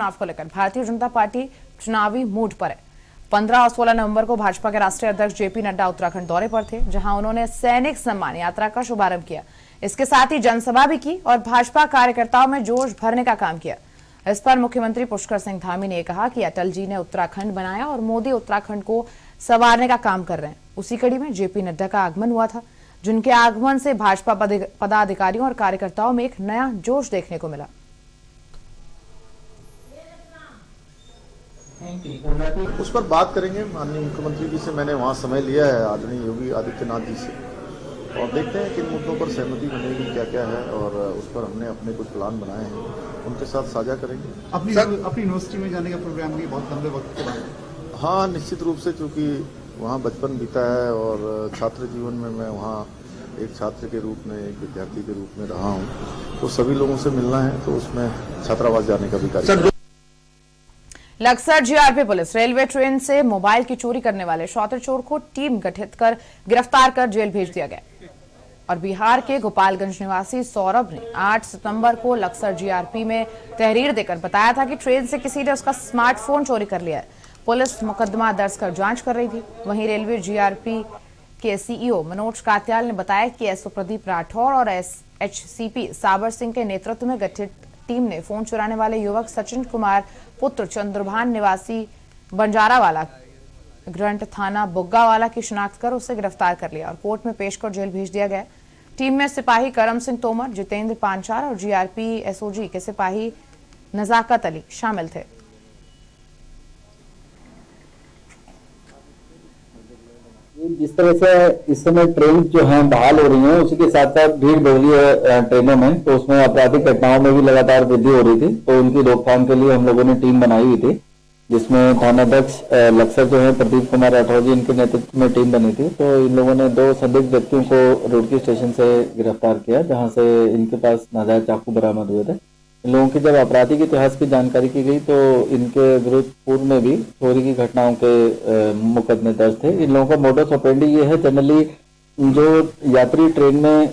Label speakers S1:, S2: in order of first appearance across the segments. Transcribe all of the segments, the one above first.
S1: चुनाव को लेकर भारतीय जनता पार्टी चुनावी मूड पर है। 15 और 16 नवंबर को भाजपा के राष्ट्रीय अध्यक्ष जेपी नड्डा उत्तराखंड दौरे पर थे, जहां उन्होंने सैनिक सम्मान यात्रा का शुभारंभ किया। इसके साथ ही जनसभा भी की और भाजपा कार्यकर्ताओं में जोश भरने का काम किया। इस पर मुख्यमंत्री पुष्कर सिंह धामी ने कहा कि अटल जी ने उत्तराखंड बनाया और मोदी उत्तराखंड को संवारने का काम कर रहे हैं। उसी कड़ी में जेपी नड्डा का आगमन हुआ था, जिनके आगमन से भाजपा पदाधिकारियों और कार्यकर्ताओं में एक नया जोश देखने को मिला।
S2: उस पर बात करेंगे। माननीय मुख्यमंत्री जी से मैंने वहाँ समय लिया है, आदरणीय योगी आदित्यनाथ जी से, और देखते हैं किन मुद्दों पर सहमति बनेगी, क्या क्या है, और उस पर हमने अपने कुछ प्लान बनाए हैं, उनके साथ साझा करेंगे।
S3: अपनी यूनिवर्सिटी में जाने का प्रोग्राम भी बहुत लंबे वक्त के बाद।
S2: हाँ, निश्चित रूप से, क्योंकि वहाँ बचपन बीता है और छात्र जीवन में मैं वहाँ एक छात्र के रूप में, एक विद्यार्थी के रूप में रहा हूँ, तो सभी लोगों से मिलना है, तो उसमें छात्रावास जाने का भी कार्य।
S1: Laksar GRP police railway train से मोबाइल की चोरी करने वाले शौतर चोर को टीम गठित कर गिरफ्तार कर जेल भेज दिया गया। और बिहार के गोपालगंज निवासी सौरभ ने 8 सितंबर को लक्सर जीआरपी में तहरीर देकर बताया था कि ट्रेन से किसी ने उसका स्मार्टफोन चोरी कर लिया है। पुलिस मुकदमा दर्ज कर जांच कर रही थी। वहीं रेलवे जीआरपी के सीईओ मनोज कात्याल ने बताया कि एसओ प्रदीप राठौर और एचसीपी साबर सिंह के नेतृत्व में गठित टीम ने फोन चुराने वाले युवक सचिन कुमार पुत्र चंद्रभान निवासी बंजारावाला ग्रंट थाना बुग्गावाला की शिनाख्त कर उसे गिरफ्तार कर लिया और कोर्ट में पेश कर जेल भेज दिया गया। टीम में सिपाही करम सिंह तोमर, जितेंद्र पांचाल और जीआरपी एसओजी के सिपाही नजाकत अली शामिल थे।
S4: जिस तरह से इस समय ट्रेन जो है बहाल हो रही है, उसी के साथ साथ भीड़ बढ़ रही है ट्रेनों में, तो उसमें आपराधिक घटनाओं में भी लगातार वृद्धि हो रही थी। तो उनकी रोकथाम के लिए हम लोगों ने टीम बनाई हुई थी, जिसमें थानाध्यक्ष लक्सर जो है प्रदीप कुमार राठौर जी, इनके नेतृत्व में टीम बनी थी। तो इन लोगों ने 2 संदिग्ध व्यक्तियों को रुड़की स्टेशन से गिरफ्तार किया, जहां से इनके पास नाजायज चाकू बरामद हुए थे। इन लोगों की जब आपराधिक इतिहास की जानकारी की गई, तो इनके विरुद्ध पूर्व में भी चोरी की घटनाओं के मुकदमे दर्ज थे। इन लोगों का मोडस ऑपरेंडी ये है, जनरली जो यात्री ट्रेन में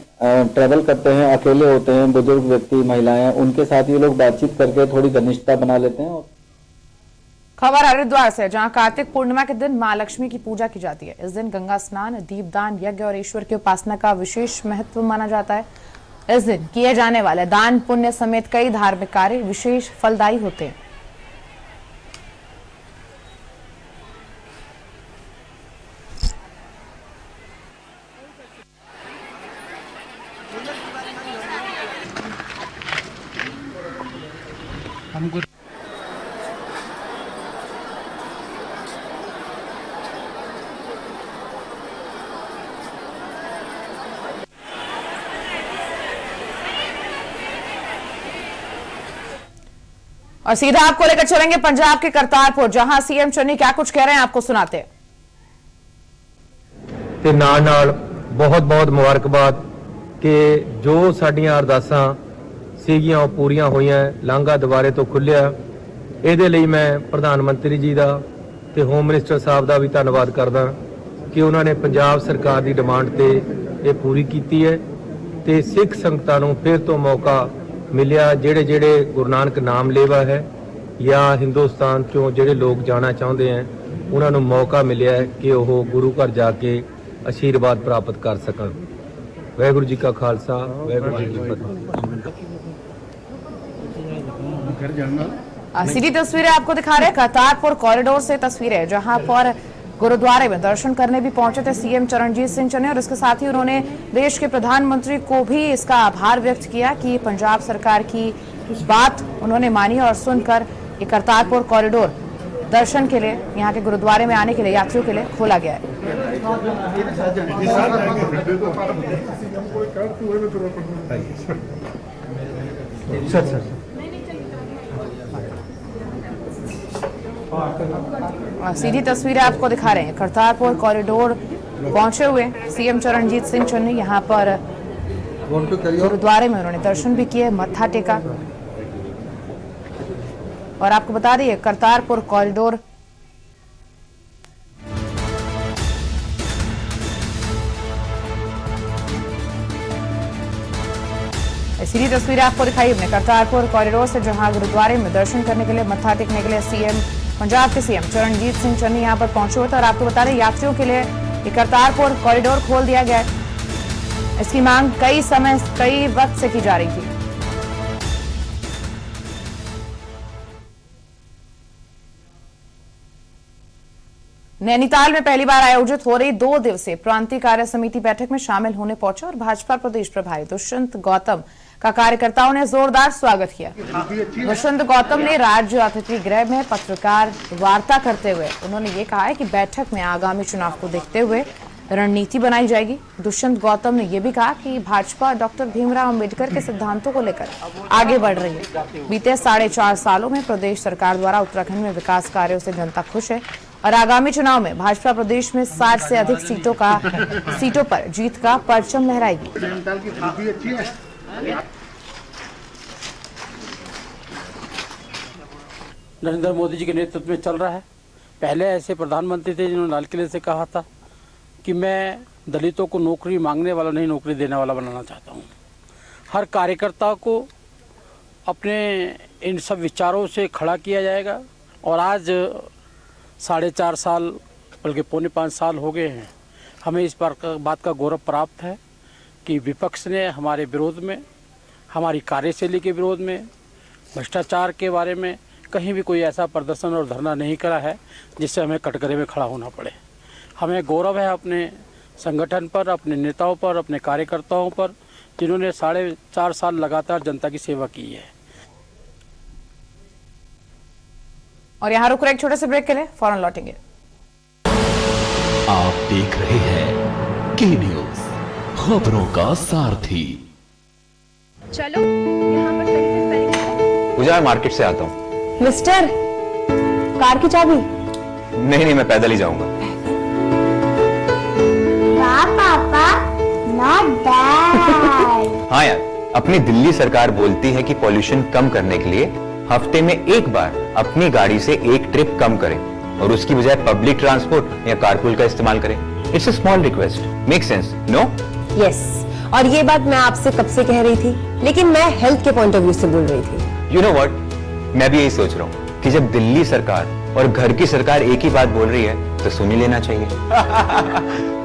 S4: ट्रेवल करते हैं, अकेले होते हैं, बुजुर्ग व्यक्ति, महिलाएं, उनके साथ ये लोग बातचीत करके थोड़ी घनिष्ठता बना लेते हैं।
S1: खबर हरिद्वार से, जहां कार्तिक पूर्णिमा के दिन मां लक्ष्मी की पूजा की जाती है। इस दिन गंगा स्नान, दीपदान, यज्ञ और ईश्वर की उपासना का विशेष महत्व माना जाता है। इस दिन किए जाने वाले दान पुण्य समेत कई धार्मिक कार्य विशेष फलदायी होते हैं।
S3: हमको
S1: और सीधा आपको लेकर चलेंगे पंजाब के करतारपुर, जहां सीएम चन्नी क्या कुछ कह रहे हैं आपको सुनाते हैं।
S5: ਤੇ ਨਾਲ ਬਹੁਤ ਬਹੁਤ ਮੁਬਾਰਕਬਾਦ ਕਿ ਜੋ ਸਾਡੀਆਂ ਅਰਦਾਸਾਂ ਸੀਗੀਆਂ ਉਹ ਪੂਰੀਆਂ ਹੋਈਆਂ। ਲਾਂਘਾ ਦੁਬਾਰੇ ਤੋਂ ਖੁੱਲਿਆ। ਇਹਦੇ ਲਈ ਮੈਂ ਪ੍ਰਧਾਨ ਮੰਤਰੀ ਜੀ ਦਾ ਤੇ ਹੋਮ ਮਿਨਿਸਟਰ ਸਾਹਿਬ ਦਾ ਵੀ ਧੰਨਵਾਦ ਕਰਦਾ ਕਿ ਉਹਨਾਂ ਨੇ ਪੰਜਾਬ ਸਰਕਾਰ ਦੀ ਡਿਮਾਂਡ ਤੇ ਇਹ ਪੂਰੀ ਕੀਤੀ ਹੈ ਤੇ ਸਿੱਖ ਸੰਗਤਾਂ ਨੂੰ ਫਿਰ ਤੋਂ ਮੌਕਾ मिलिया। जेड़े जेड़े गुरु नानक नाम लेवा है या हिंदुस्तान चों जेड़े लोग जाना चाहते हैं, उन्होंने मौका मिलिया है कि वह गुरु घर जाके आशीर्वाद प्राप्त कर सकन। वाहिगुरू जी का खालसा, वाहिगुरू जी की
S1: फतेह। सीधी तस्वीरें आपको दिखा रहे हैं करतारपुर कॉरिडोर से तस्वीरें, जहां पर गुरुद्वारे में दर्शन करने भी पहुंचे थे सीएम चरणजीत सिंह चन्नी, और इसके साथ ही उन्होंने देश के प्रधानमंत्री को भी इसका आभार व्यक्त किया कि पंजाब सरकार की बात उन्होंने मानी और सुनकर ये करतारपुर कॉरिडोर दर्शन के लिए, यहाँ के गुरुद्वारे में आने के लिए यात्रियों के लिए खोला गया है। सीधी तस्वीरें आपको दिखा रहे हैं करतारपुर कॉरिडोर पहुंचे हुए सीएम चरणजीत सिंह चन्नी। यहां पर गुरुद्वारे में उन्होंने दर्शन भी किए, मत्था टेका। और आपको बता दें करतारपुर कॉरिडोर सीधी तस्वीरें आपको दिखाई हमने करतारपुर कॉरिडोर से, जहां गुरुद्वारे में दर्शन करने के लिए, मत्था टेकने के लिए पंजाब के सीएम चरणजीत सिंह चन्नी यहां पर पहुंचे हुए थे। और आपको बता दें, यात्रियों के लिए ये करतारपुर कॉरिडोर खोल दिया गया है। इसकी मांग कई वक्त से की जा रही थी। नैनीताल में पहली बार आयोजित हो रही 2 दिवसीय प्रांतीय कार्य समिति बैठक में शामिल होने पहुंचे और भाजपा प्रदेश प्रभारी दुष्यंत गौतम का कार्यकर्ताओं ने जोरदार स्वागत किया। दुष्यंत गौतम ने राज्य अतिथि गृह में पत्रकार वार्ता करते हुए उन्होंने ये कहा है कि बैठक में आगामी चुनाव को देखते हुए रणनीति बनाई जाएगी। दुष्यंत गौतम ने यह भी कहा कि भाजपा डॉक्टर भीमराव अंबेडकर के सिद्धांतों को लेकर आगे बढ़ रही है। बीते 4.5 सालों में प्रदेश सरकार द्वारा उत्तराखंड में विकास कार्यों से जनता खुश है और आगामी चुनाव में भाजपा प्रदेश में 60 से अधिक सीटों पर जीत का परचम लहराएगी।
S6: नरेंद्र मोदी जी के नेतृत्व में चल रहा है। पहले ऐसे प्रधानमंत्री थे जिन्होंने लाल किले से कहा था कि मैं दलितों को नौकरी मांगने वाला नहीं, नौकरी देने वाला बनाना चाहता हूँ। हर कार्यकर्ता को अपने इन सब विचारों से खड़ा किया जाएगा। और आज 4.5 साल बल्कि 4.5 साल हो गए हैं, हमें इस बात का गौरव प्राप्त है कि विपक्ष ने हमारे विरोध में, हमारी कार्यशैली के विरोध में, भ्रष्टाचार के बारे में कहीं भी कोई ऐसा प्रदर्शन और धरना नहीं करा है जिससे हमें कटघरे में खड़ा होना पड़े। हमें गौरव है अपने संगठन पर, अपने नेताओं पर, अपने कार्यकर्ताओं पर, जिन्होंने 4.5 साल लगातार जनता की सेवा की है।
S1: और यहाँ रुक रहे एक छोटे से ब्रेक के लिए, फौरन लौटेंगे।
S7: आप देख रहे हैं के न्यूज, खबरों का सारथी।
S8: चलो यहाँ पर सही से स्पेलिंग है।
S9: पूजा, मार्केट से आता हूँ।
S8: मिस्टर, कार की चाबी?
S9: नहीं, मैं पैदल ही जाऊंगा।
S8: पापा, नॉट बैड।
S9: हाँ यार, अपनी दिल्ली सरकार बोलती है कि पॉल्यूशन कम करने के लिए हफ्ते में एक बार अपनी गाड़ी से एक ट्रिप कम करें और उसकी बजाय पब्लिक ट्रांसपोर्ट या कारपूल का इस्तेमाल करें। It's a small request, make sense, no?
S8: Yes, और ये बात मैं आपसे कब से कह रही थी, लेकिन मैं हेल्थ के पॉइंट ऑफ व्यू से बोल रही थी।
S9: यू नो व्हाट, मैं भी यही सोच रहा हूँ कि जब दिल्ली सरकार और घर की सरकार एक ही बात बोल रही है तो सुन ही लेना चाहिए।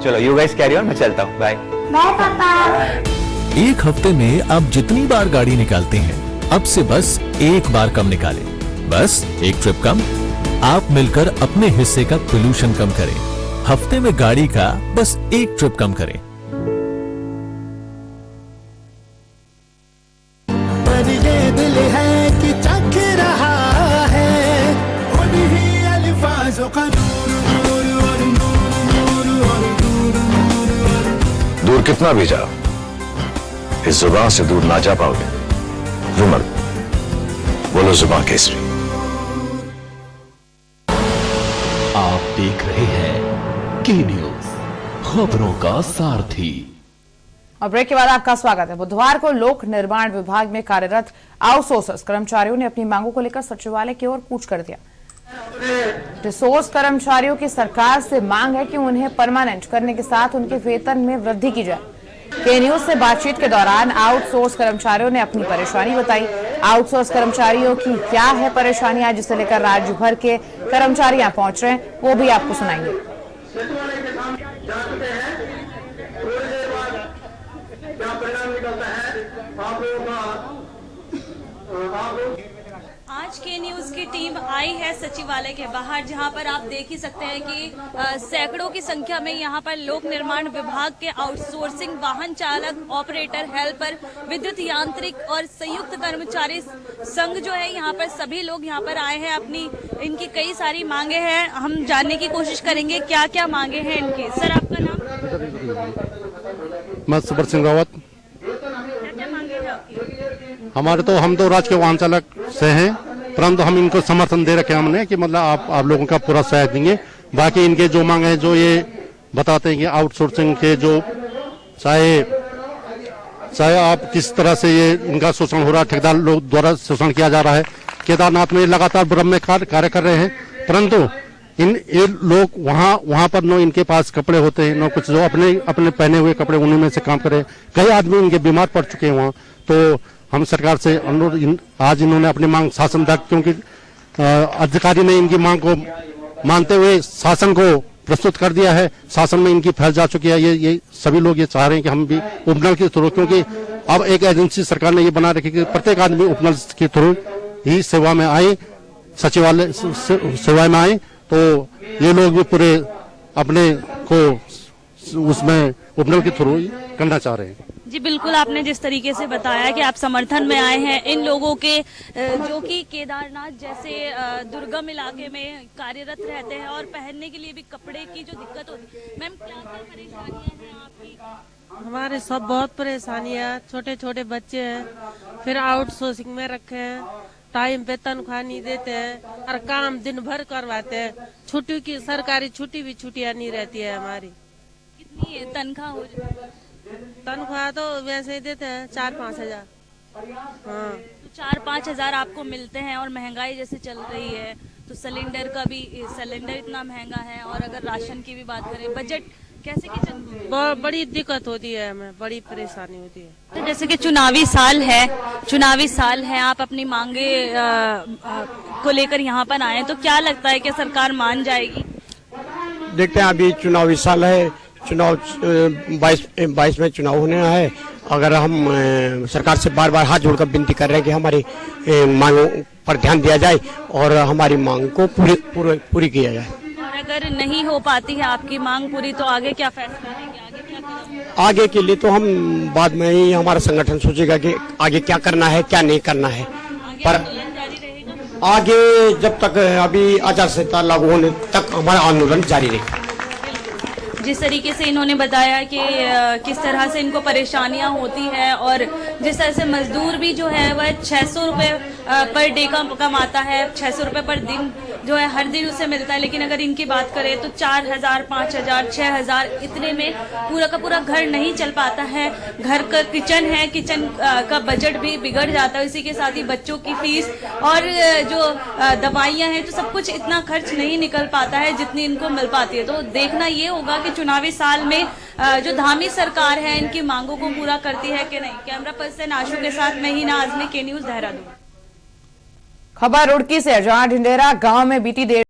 S9: चलो यू गाइस कैरी ऑन, मैं चलता हूँ। बाय
S8: बाय पापा।
S7: एक हफ्ते में आप जितनी बार गाड़ी निकालते हैं, अब से बस एक बार कम निकालें। बस एक ट्रिप कम, आप मिलकर अपने हिस्से का पोल्यूशन कम करें। हफ्ते में गाड़ी का बस एक ट्रिप कम करें।
S10: पर ये दिल है कि चख रहा है उन्हीं अल्फाजों का
S11: दूर कितना भी जाओ, इस जुबान से दूर ना जा पाओगे। विमल, बोलो जुबान केसरी।
S7: आप देख रहे हैं के न्यूज, खबरों का सारथी।
S1: और ब्रेक के बाद आपका स्वागत है। बुधवार को लोक निर्माण विभाग में कार्यरत आउटसोर्सर्स कर्मचारियों ने अपनी मांगों को लेकर सचिवालय की ओर कूच कर दिया। रिसोर्स कर्मचारियों की सरकार से मांग है कि उन्हें परमानेंट करने के साथ उनके वेतन में वृद्धि की जाए। के न्यूज से बातचीत के दौरान आउटसोर्स कर्मचारियों ने अपनी परेशानी बताई। आउटसोर्स कर्मचारियों की क्या है परेशानियां, जिसे लेकर राज्य भर के कर्मचारी यहां पहुंच रहे हैं, वो भी आपको सुनाएंगे।
S12: आज के न्यूज की टीम आई है सचिवालय के बाहर, जहां पर आप देख ही सकते हैं कि सैकड़ों की संख्या में यहां पर लोक निर्माण विभाग के आउटसोर्सिंग, वाहन चालक, ऑपरेटर, हेल्पर, विद्युत यांत्रिक और संयुक्त कर्मचारी संघ जो है यहां पर सभी लोग यहां पर आए हैं। अपनी इनकी कई सारी मांगे हैं, हम जानने की कोशिश करेंगे क्या क्या मांगे हैं इनके। सर, आपका नाम?
S3: मैं सुब्रत सिंह रावत।
S12: क्या मांगे हैं आपकी?
S3: हम तो राजकीय वाहन चालक से हैं, परंतु हम इनको समर्थन दे रखे हमने कि मतलब आप लोगों का पूरा सहयोग देंगे। बाकी इनके जो मांग है, जो ये बताते हैं कि आउटसोर्सिंग के जो चाहे आप किस तरह से ये इनका शोषण हो रहा है, ठेकेदार लोग द्वारा शोषण किया जा रहा है। केदारनाथ में लगातार ब्रह्म में कार्य कर रहे हैं, परंतु ये लोग वहाँ पर नो इनके पास कपड़े होते हैं, नो कुछ, जो अपने पहने हुए कपड़े उन्हीं में से काम करे। कई आदमी इनके बीमार पड़ चुके हैं वहाँ। तो हम सरकार से अनुरोध, आज इन्होंने अपनी मांग शासन तक, क्योंकि अधिकारी ने इनकी मांग को मानते हुए शासन को प्रस्तुत कर दिया है, शासन में इनकी फैल जा चुकी है। ये सभी लोग ये चाह रहे हैं कि हम भी उपनल के थ्रू, क्योंकि अब एक एजेंसी सरकार ने ये बना रखी कि प्रत्येक आदमी उपनल के थ्रू ही सेवा में आए, सचिवालय सेवा में आए, तो ये लोग भी पूरे अपने को उसमें उपनल के थ्रू करना चाह रहे हैं।
S12: जी बिल्कुल, आपने जिस तरीके से बताया कि आप समर्थन में आए हैं इन लोगों के जो कि केदारनाथ जैसे दुर्गम इलाके में कार्यरत रहते हैं और पहनने के लिए भी कपड़े की जो दिक्कत होती है। मैम, क्या क्या परेशानियां हैं आपकी?
S13: हमारे सब बहुत परेशानी है, छोटे छोटे बच्चे हैं, फिर आउटसोर्सिंग में रखे हैं, टाइम पे तनख्वाह नहीं देते हैं और काम दिन भर करवाते हैं। छुट्टी की सरकारी छुट्टी भी छुट्टियां नहीं रहती है हमारी।
S12: कितनी तनख्वाह हो जाती है?
S13: तनख्वाह तो वैसे ही देते हैं 4-5 हजार। हाँ,
S12: तो 4-5 हजार आपको मिलते हैं और महंगाई जैसे चल रही है तो सिलेंडर इतना महंगा है, और अगर राशन की भी बात करें, बजट कैसे किचन
S13: बड़ी दिक्कत होती है, हमें बड़ी परेशानी होती है।
S12: तो जैसे कि चुनावी साल है, आप अपनी मांगे को लेकर यहाँ पर आए, तो क्या लगता है कि सरकार मान जाएगी?
S14: देखते हैं, अभी चुनावी साल है, चुनाव 22 में चुनाव होने है। अगर हम सरकार से बार बार हाथ जोड़कर विनती कर रहे हैं कि हमारी मांगों पर ध्यान दिया जाए और हमारी मांग को पूरी किया जाए।
S12: और अगर नहीं हो पाती है आपकी मांग पूरी, तो आगे क्या फैसला लेंगे? आगे क्या करेंगे?
S14: आगे के लिए तो हम बाद में ही हमारा संगठन सोचेगा कि आगे क्या करना है, क्या नहीं करना है। पर आगे जब तक अभी आचार संहिता लागू होने तक हमारा आंदोलन जारी रहेगा।
S12: जिस तरीके से इन्होंने बताया कि किस तरह से इनको परेशानियां होती है, और जिस तरह से मजदूर भी जो है वह 600 रुपये पर डे का कमाता है, 600 रुपये पर दिन जो है हर दिन उसे मिलता है, लेकिन अगर इनकी बात करें तो 4000, 5000, 6000 इतने में पूरा का पूरा घर नहीं चल पाता है। घर का किचन है, किचन का बजट भी बिगड़ जाता है, इसी के साथ ही बच्चों की फीस और जो दवाइयाँ हैं, तो सब कुछ इतना खर्च नहीं निकल पाता है जितनी इनको मिल पाती है। तो देखना ये होगा कि चुनावी साल में जो धामी सरकार है इनकी मांगों को पूरा करती है कि नहीं। कैमरा पर्सन आशु के साथ मैं ही आजमी, के न्यूज, देहरादून।
S1: खबर रुड़की से, जहां ढिंढेरा गांव में बीती देर